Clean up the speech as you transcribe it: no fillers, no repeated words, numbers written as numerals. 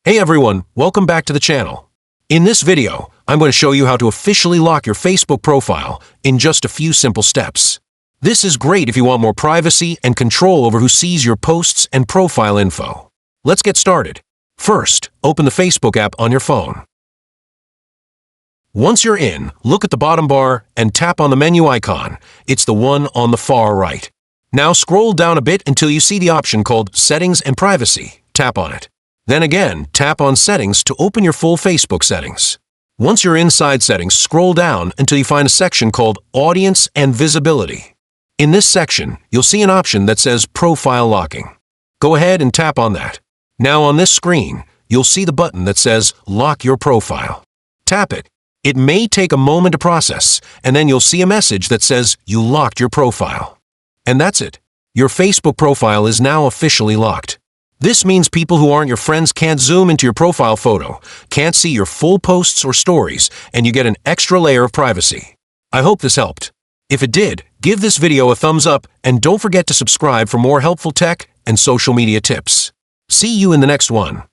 Hey everyone, welcome back to the channel. In this video, I'm going to show you how to officially lock your Facebook profile in just a few simple steps. This is great if you want more privacy and control over who sees your posts and profile info. Let's get started. First, open the Facebook app on your phone. Once you're in, look at the bottom bar and tap on the menu icon. It's the one on the far right. Now scroll down a bit until you see the option called Settings and Privacy. Tap on it. Then again, tap on Settings to open your full Facebook settings. Once you're inside Settings, scroll down until you find a section called Audience and Visibility. In this section, you'll see an option that says Profile Locking. Go ahead and tap on that. Now on this screen, you'll see the button that says Lock Your Profile. Tap it. It may take a moment to process, and then you'll see a message that says you locked your profile. And that's it. Your Facebook profile is now officially locked. This means people who aren't your friends can't zoom into your profile photo, can't see your full posts or stories, and you get an extra layer of privacy. I hope this helped. If it did, give this video a thumbs up and don't forget to subscribe for more helpful tech and social media tips. See you in the next one.